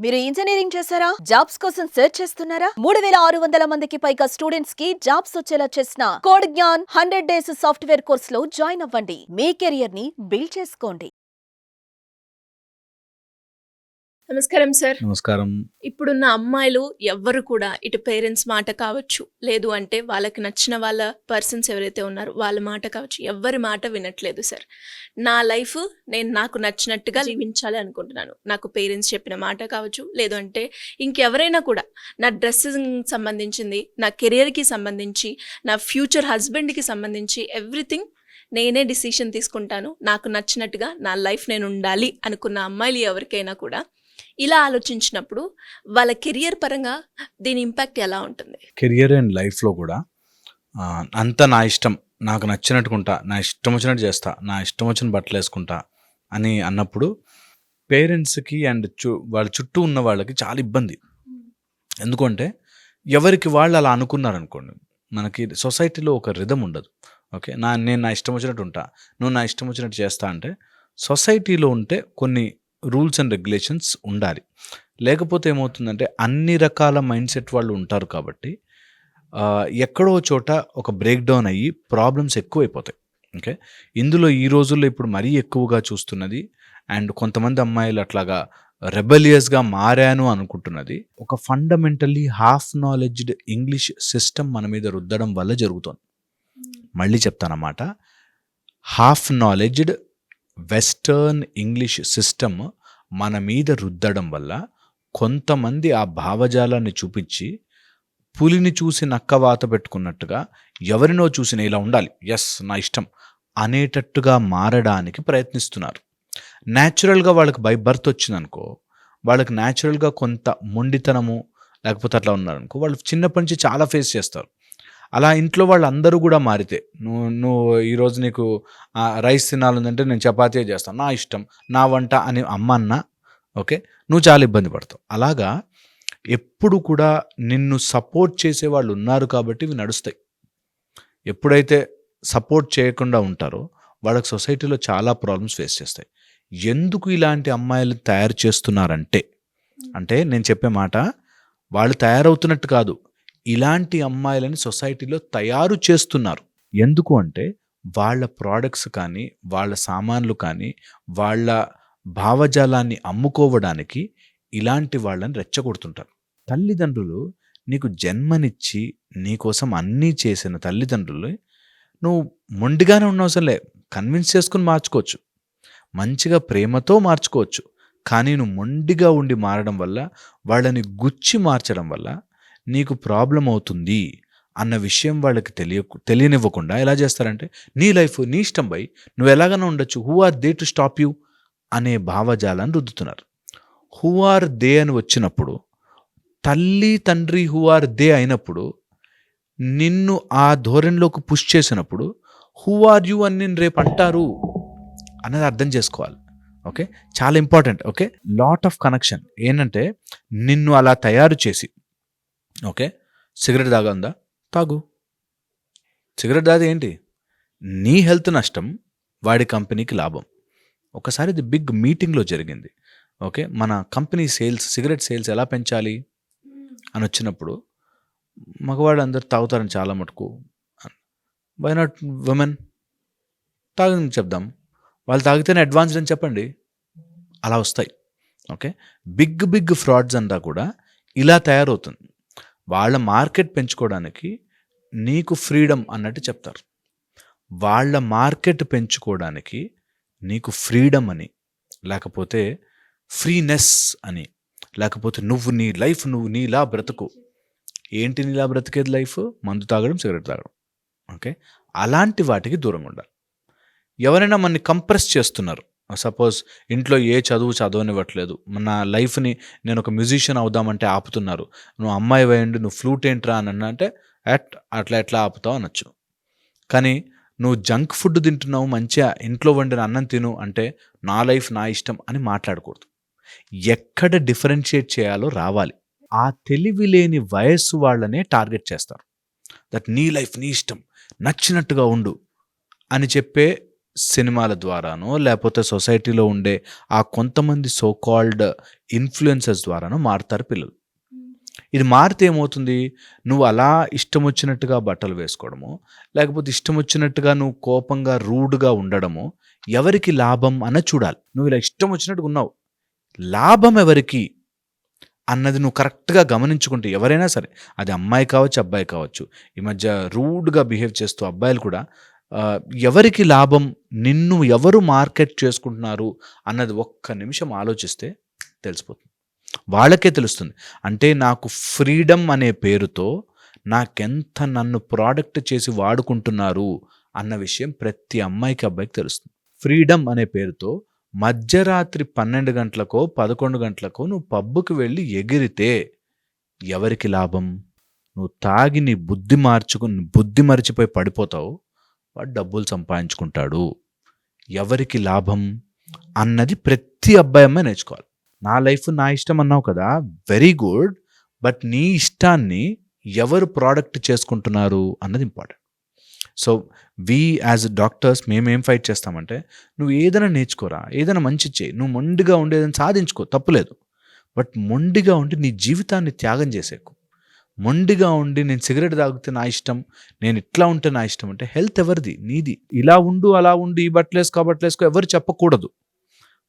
మీరు ఇంజనీరింగ్ చేశారా? జాబ్స్ కోసం సెర్చ్ చేస్తున్నారా? 3600 మందికి పైగా స్టూడెంట్స్ కి జాబ్స్ వచ్చేలా చేసిన code Gyan 100 days software course లో జాయిన్ అవ్వండి. మీ కెరియర్ ని బిల్డ్ చేసుకోండి. నమస్కారం సార్. నమస్కారం. ఇప్పుడున్న అమ్మాయిలు ఎవ్వరు కూడా ఇటు పేరెంట్స్ మాట కావచ్చు, లేదు అంటే వాళ్ళకి నచ్చిన వాళ్ళ పర్సన్స్ ఎవరైతే ఉన్నారో వాళ్ళ మాట కావచ్చు, ఎవ్వరి మాట వినట్లేదు సార్. నా లైఫ్ నేను నాకు నచ్చినట్టుగా జీవించాలి అనుకుంటున్నాను. నాకు పేరెంట్స్ చెప్పిన మాట కావచ్చు, లేదు అంటే ఇంకెవరైనా కూడా నా డ్రెస్సింగ్ సంబంధించింది, నా కెరియర్కి సంబంధించి, నా ఫ్యూచర్ హస్బెండ్కి సంబంధించి ఎవ్రీథింగ్ నేనే డిసిషన్ తీసుకుంటాను. నాకు నచ్చినట్టుగా నా లైఫ్ నేను ఉండాలి అనుకున్న అమ్మాయిలు ఎవరికైనా కూడా ఇలా ఆలోచించినప్పుడు వాళ్ళ కెరియర్ పరంగా దీని ఇంపాక్ట్ ఎలా ఉంటుంది? కెరియర్ అండ్ లైఫ్లో కూడా అంతా నా ఇష్టం, నాకు నచ్చినట్టుకుంటా, నా ఇష్టం వచ్చినట్టు చేస్తా, నా ఇష్టం వచ్చిన బట్టలు వేసుకుంటా అని అన్నప్పుడు పేరెంట్స్కి అండ్ వాళ్ళ చుట్టూ ఉన్న వాళ్ళకి చాలా ఇబ్బంది. ఎందుకంటే ఎవరికి వాళ్ళు అలా అనుకున్నారనుకోండి, మనకి సొసైటీలో ఒక రిథం ఉండదు. ఓకే, నేను నా ఇష్టం వచ్చినట్టు ఉంటా, నువ్వు నా ఇష్టం వచ్చినట్టు చేస్తా అంటే సొసైటీలో ఉంటే కొన్ని రూల్స్ అండ్ రెగ్యులేషన్స్ ఉండాలి. లేకపోతే ఏమవుతుందంటే అన్ని రకాల మైండ్ సెట్ వాళ్ళు ఉంటారు కాబట్టి ఎక్కడో చోట ఒక బ్రేక్ డౌన్ అయ్యి ప్రాబ్లమ్స్ ఎక్కువైపోతాయి. ఓకే, ఇందులో ఈ రోజుల్లో ఇప్పుడు మరీ ఎక్కువగా చూస్తున్నది అండ్ కొంతమంది అమ్మాయిలు అట్లాగా రెబెలియస్గా మారాను అనుకుంటున్నది ఒక fundamentally half knowledged English system మన మీద రుద్దడం వల్ల జరుగుతుంది. మళ్ళీ చెప్తానన్నమాట, half knowledged western English system మన మీద రుద్దడం వల్ల కొంతమంది ఆ భావజాలాన్ని చూపించి పులిని చూసి నక్కవాత పెట్టుకున్నట్టుగా ఎవరినో చూసిన ఇలా ఉండాలి, ఎస్ నా ఇష్టం అనేటట్టుగా మారడానికి ప్రయత్నిస్తున్నారు. న్యాచురల్గా వాళ్ళకి బై బర్త్ వచ్చిందనుకో, వాళ్ళకి న్యాచురల్గా కొంత మొండితనము లేకపోతే అట్లా ఉన్నారనుకో, వాళ్ళు చిన్నప్పటి నుంచి చాలా ఫేస్ చేస్తారు. అలా ఇంట్లో వాళ్ళందరూ కూడా మారితే నువ్వు ఈరోజు నీకు రైస్ తినాలంటే నేను చపాతీ చేస్తాను, నా ఇష్టం, నా వంట అని అమ్మ అన్నా ఓకే, నువ్వు చాలా ఇబ్బంది పడతావు. అలాగా ఎప్పుడు కూడా నిన్ను సపోర్ట్ చేసే వాళ్ళు ఉన్నారు కాబట్టి ఇవి నడుస్తాయి. ఎప్పుడైతే సపోర్ట్ చేయకుండా ఉంటారో వాళ్ళకి సొసైటీలో చాలా ప్రాబ్లమ్స్ ఫేస్ చేస్తాయి. ఎందుకు ఇలాంటి అమ్మాయిలు తయారు చేస్తున్నారంటే అంటే నేను చెప్పే మాట వాళ్ళు తయారవుతున్నట్టు కాదు, ఇలాంటి అమ్మాయిలని సొసైటీలో తయారు చేస్తున్నారు. ఎందుకు అంటే వాళ్ళ ప్రోడక్ట్స్ కానీ, వాళ్ళ సామాన్లు కానీ, వాళ్ళ భావజాలాన్ని అమ్ముకోవడానికి ఇలాంటి వాళ్ళని రెచ్చగొడుతుంటారు. తల్లిదండ్రులు నీకు జన్మనిచ్చి నీకోసం అన్నీ చేసిన తల్లిదండ్రులు నువ్వు మొండిగానే ఉన్నవసరంలే, కన్విన్స్ చేసుకుని మార్చుకోవచ్చు, మంచిగా ప్రేమతో మార్చుకోవచ్చు. కానీ నువ్వు మొండిగా ఉండి మారడం వల్ల, వాళ్ళని గుచ్చి మార్చడం వల్ల నీకు ప్రాబ్లం అవుతుంది అన్న విషయం వాళ్ళకి తెలియనివ్వకుండా ఎలా చేస్తారంటే నీ లైఫ్ నీ ఇష్టం బై, నువ్వు ఎలాగైనా ఉండొచ్చు, who are they to stop you అనే భావజాలాన్ని రుద్దుతున్నారు. హూ ఆర్ దే అని వచ్చినప్పుడు, తల్లి తండ్రి హూ ఆర్ దే అయినప్పుడు, నిన్ను ఆ ధోరణిలోకి పుష్ చేసినప్పుడు హూ ఆర్ యూ అని నేను రేపు అంటారు అనేది అర్థం చేసుకోవాలి. ఓకే, చాలా important. Okay, lot of connection ఏంటంటే నిన్ను అలా తయారు చేసి, ఓకే సిగరెట్ తాగందా, తాగు, సిగరెట్ తాగి ఏంటి, నీ హెల్త్ నష్టం, వాడి కంపెనీకి లాభం. ఒకసారి ఇది బిగ్ మీటింగ్లో జరిగింది. ఓకే, మన కంపెనీ సేల్స్, సిగరెట్ సేల్స్ ఎలా పెంచాలి అని వచ్చినప్పుడు మగవాడు అందరు తాగుతారని చాలా మటుకు, వై నాట్ విమెన్ తాగని చెప్దాం, వాళ్ళు తాగితేనే అడ్వాన్స్డ్ అని చెప్పండి, అలా వస్తాయి. ఓకే, బిగ్ ఫ్రాడ్స్ అంతా కూడా ఇలా తయారవుతుంది. వాళ్ళ మార్కెట్ పెంచుకోవడానికి నీకు ఫ్రీడమ్ అన్నట్టు చెప్తారు, వాళ్ళ మార్కెట్ పెంచుకోవడానికి నీకు ఫ్రీడమ్ అని, లేకపోతే ఫ్రీనెస్ అని, లేకపోతే నువ్వు నీ లైఫ్ నువ్వు నీలా బ్రతుకు. ఏంటి నీలా బ్రతికేది లైఫ్? మందు తాగడం, సిగరెట్ తాగడం. ఓకే, అలాంటి వాటికి దూరంగా ఉండాలి. ఎవరైనా మనని కంప్రెస్ చేస్తున్నారు, సపోజ్ ఇంట్లో ఏ చదువు చదవనివ్వట్లేదు, నా లైఫ్ని నేను ఒక మ్యూజిషియన్ అవుదామంటే ఆపుతున్నారు, నువ్వు అమ్మాయి వేయండి, నువ్వు ఫ్లూట్ ఏంట్రా అని అంటే అట్లా ఎట్లా ఆపుతావు అనొచ్చు. కానీ నువ్వు జంక్ ఫుడ్ తింటున్నావు, మంచిగా ఇంట్లో వండిన అన్నం తిను అంటే నా లైఫ్ నా ఇష్టం అని మాట్లాడకూడదు. ఎక్కడ డిఫరెన్షియేట్ చేయాలో రావాలి. ఆ తెలివి లేని వయస్సు వాళ్ళనే టార్గెట్ చేస్తారు. దట్ నీ లైఫ్ నీ ఇష్టం, నచ్చినట్టుగా ఉండు అని చెప్పే సినిమాల ద్వారానో లేకపోతే సొసైటీలో ఉండే ఆ కొంతమంది సో కాల్డ్ ఇన్ఫ్లుయెన్సర్స్ ద్వారానో మారుతారు పిల్లలు. ఇది మారితే ఏమవుతుంది, నువ్వు అలా ఇష్టం వచ్చినట్టుగా బట్టలు వేసుకోవడము, లేకపోతే ఇష్టం వచ్చినట్టుగా నువ్వు కోపంగా రూడ్గా ఉండడము ఎవరికి లాభం అన్నది చూడాలి. నువ్వు ఇలా ఇష్టం వచ్చినట్టుగా ఉన్నావు, లాభం ఎవరికి అన్నది నువ్వు కరెక్ట్గా గమనించుకుంటే, ఎవరైనా సరే అది అమ్మాయి కావచ్చు అబ్బాయి కావచ్చు, ఈ మధ్య రూడ్గా బిహేవ్ చేస్తూ అబ్బాయిలు కూడా ఎవరికి లాభం, నిన్ను ఎవరు మార్కెట్ చేసుకుంటున్నారు అన్నది ఒక్క నిమిషం ఆలోచిస్తే తెలిసిపోతుంది. వాళ్ళకే తెలుస్తుంది. అంటే నాకు ఫ్రీడమ్ అనే పేరుతో నాకెంత నన్ను ప్రోడక్ట్ చేసి వాడుకుంటున్నారు అన్న విషయం ప్రతి అమ్మాయికి అబ్బాయికి తెలుస్తుంది. ఫ్రీడమ్ అనే పేరుతో మధ్యరాత్రి 12 గంటలకో 11 గంటలకో నువ్వు పబ్బుకి వెళ్ళి ఎగిరితే ఎవరికి లాభం? నువ్వు తాగి నీ బుద్ధి మరిచిపోయి పడిపోతావు, వాడు డబ్బులు సంపాదించుకుంటాడు. ఎవరికి లాభం అన్నది ప్రతి అబ్బాయి అమ్మాయి నేర్చుకోవాలి. నా లైఫ్ నా ఇష్టం అన్నావు కదా, వెరీ గుడ్, బట్ నీ ఇష్టాన్ని ఎవరు ప్రోడక్ట్ చేసుకుంటున్నారు అన్నది important. So we as doctors మేమేం ఫైట్ చేస్తామంటే, నువ్వు ఏదైనా నేర్చుకోరా, ఏదైనా మంచి చేయి, నువ్వు మొండిగా ఉండి ఏదైనా సాధించుకో, తప్పులేదు. బట్ మొండిగా ఉండి నీ జీవితాన్ని త్యాగం చేసేకు. మొండిగా ఉండి నేను సిగరెట్ తాగితే నా ఇష్టం, నేను ఇట్లా ఉంటే నా ఇష్టం అంటే హెల్త్ ఎవరిది? నీది. ఇలా ఉండు అలా ఉండు, ఈ బట్టలేసుకో ఆ బట్టలేసుకో ఎవరు చెప్పకూడదు.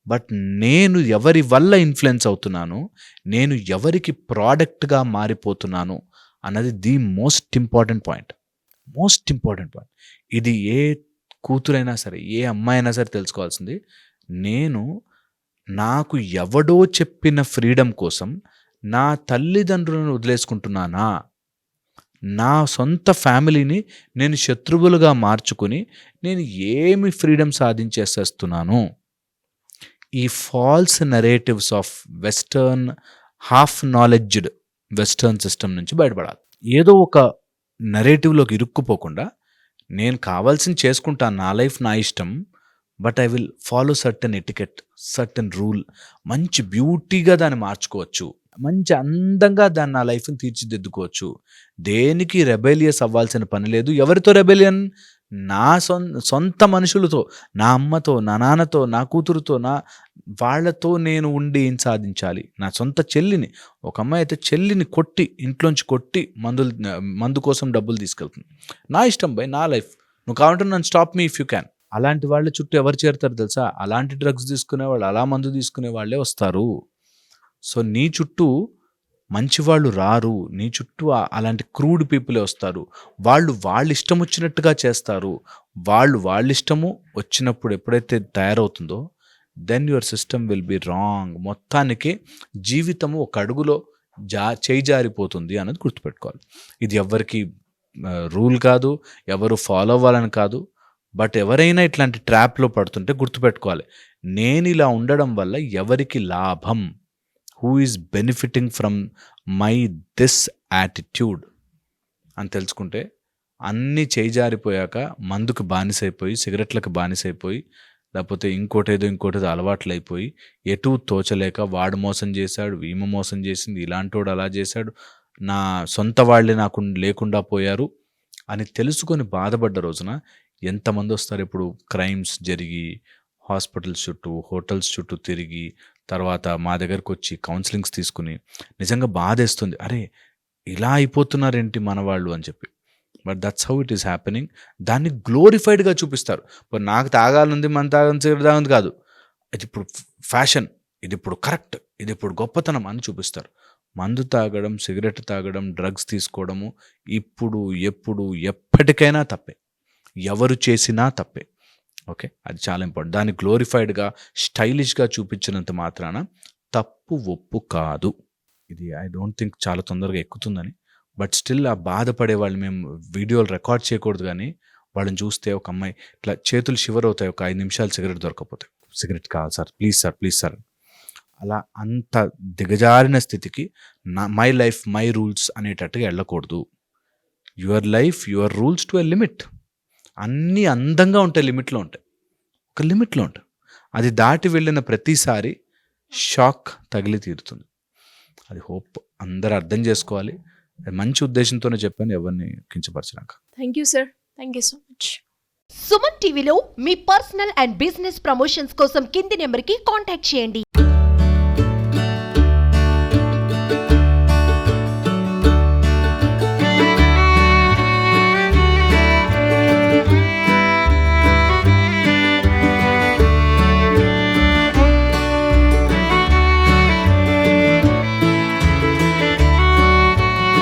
బట్ నేను ఎవరి వల్ల ఇన్ఫ్లుయెన్స్ అవుతున్నాను, నేను ఎవరికి ప్రోడక్ట్గా మారిపోతున్నాను అన్నది ది మోస్ట్ ఇంపార్టెంట్ పాయింట్. ఇది ఏ కూతురైనా సరే, ఏ అమ్మాయి అయినా సరే తెలుసుకోవాల్సింది. నాకు ఎవడో చెప్పిన ఫ్రీడమ్ కోసం నా తల్లిదండ్రులను వదిలేసుకుంటున్నానా, నా సొంత ఫ్యామిలీని నేను శత్రువులుగా మార్చుకుని నేను ఏమి ఫ్రీడమ్ సాధించేసేస్తున్నాను? ఈ false narratives of western half knowledged western system నుంచి బయటపడాలి. ఏదో ఒక నెరేటివ్లోకి ఇరుక్కుపోకుండా నేను కావాల్సింది చేసుకుంటాను, నా లైఫ్ నా ఇష్టం, but I will follow certain etiquette, certain rule. మంచి బ్యూటీగా దాన్ని మార్చుకోవచ్చు, మంచి అందంగా దాన్ని నా లైఫ్ని తీర్చిదిద్దుకోవచ్చు. దేనికి రెబెలియస్ అవ్వాల్సిన పని లేదు. ఎవరితో రెబెలియన్? నా సొంత మనుషులతో, నా అమ్మతో, నా నాన్నతో, నా కూతురుతో, వాళ్ళతో నేను ఉండి ఏం సాధించాలి? నా సొంత చెల్లిని, ఒక అమ్మాయి అయితే చెల్లిని కొట్టి, ఇంట్లోంచి కొట్టి మందు కోసం డబ్బులు తీసుకెళ్తుంది. నా ఇష్టం బై, నా లైఫ్, నువ్వు కావాలంటే నన్ను stop me if you can. అలాంటి వాళ్ళ చుట్టూ ఎవరు చేరుతారు తెలుసా? అలాంటి డ్రగ్స్ తీసుకునేవాళ్ళు, అలా మందు తీసుకునే వాళ్ళే వస్తారు. సో నీ చుట్టూ మంచివాళ్ళు రారు, నీ చుట్టూ అలాంటి క్రూడ్ పీపులే వస్తారు. వాళ్ళు ఇష్టం వచ్చినట్టుగా చేస్తారు. వాళ్ళ ఇష్టము వచ్చినప్పుడు ఎప్పుడైతే తయారవుతుందో, then your system will be wrong. మొత్తానికి జీవితము ఒక అడుగులో చేయి జారిపోతుంది అన్నది గుర్తుపెట్టుకోవాలి. ఇది ఎవరికి రూల్ కాదు, ఎవరు ఫాలో అవ్వాలని కాదు. బట్ ఎవరైనా ఇట్లాంటి ట్రాప్లో పడుతుంటే గుర్తుపెట్టుకోవాలి, నేను ఇలా ఉండడం వల్ల ఎవరికి లాభం? Who is benefiting from my this attitude అని తెలుసుకుంటే, అన్నీ చేయిజారిపోయాక మందుకు బానిసైపోయి, సిగరెట్లకు బానిసైపోయి, లేకపోతే ఇంకోటేదో అలవాట్లు అయిపోయి, ఎటు తోచలేక వాడు మోసం చేశాడు, ఈమె మోసం చేసింది, ఇలాంటోడు అలా చేశాడు, నా సొంత వాళ్ళే నాకు లేకుండా పోయారు అని తెలుసుకొని బాధపడ్డ రోజున ఎంతమంది వస్తారు? ఇప్పుడు క్రైమ్స్ జరిగి హాస్పిటల్స్ చుట్టూ, హోటల్స్ చుట్టూ తిరిగి, తర్వాత మా దగ్గరకు వచ్చి కౌన్సిలింగ్స్ తీసుకుని నిజంగా బాధేస్తుంది, అరే ఇలా అయిపోతున్నారేంటి మన వాళ్ళు అని చెప్పి. But that's how it is happening. దాన్ని గ్లోరిఫైడ్గా చూపిస్తారు. ఇప్పుడు నాకు తాగాలంది, మన తాగాలి కాదు, ఇది ఇప్పుడు ఫ్యాషన్, ఇది ఇప్పుడు కరెక్ట్, ఇది ఇప్పుడు గొప్పతనం అని చూపిస్తారు. మందు తాగడం, సిగరెట్ తాగడం, డ్రగ్స్ తీసుకోవడము ఇప్పుడు ఎప్పుడు ఎప్పటికైనా తప్పే, ఎవరు చేసినా తప్పే. ఓకే, అది చాలా ఇంపార్టెంట్. దాన్ని గ్లోరిఫైడ్గా, స్టైలిష్గా చూపించినంత మాత్రాన తప్పు ఒప్పు కాదు. ఇది ఐ డోంట్ థింక్ చాలా తొందరగా ఎక్కుతుందని. బట్ స్టిల్ ఆ బాధపడే వాళ్ళు మేము వీడియోలు రికార్డ్ చేయకూడదు, కానీ వాళ్ళని చూస్తే ఒక అమ్మాయి ఇట్లా చేతులు షివర్ అవుతాయి, ఒక 5 నిమిషాలు సిగరెట్ దొరకపోతే. సిగరెట్ కావాలి సార్, ప్లీజ్ సార్. అలా అంత దిగజారిన స్థితికి మై లైఫ్ మై రూల్స్ అనేటట్టుగా వెళ్ళకూడదు. Your life your rules to a limit. అన్నీ అందంగా ఉంటాయి, లిమిట్లో ఉంటాయి, ఒక లిమిట్లో ఉంటాయి. అది దాటి వెళ్ళిన ప్రతిసారి షాక్ తగిలి తీరుతుంది. అది హోప్ అందరూ అర్థం చేసుకోవాలి. మంచి ఉద్దేశంతోనే చెప్పాను, ఎవరిని కించపరచడానికి. Thank you sir, thank you so much. Suman టీవీలో మీ పర్సనల్ అండ్ బిజినెస్ ప్రమోషన్స్ కోసం కింది నెంబర్కి కాంటాక్ట్ చేయండి.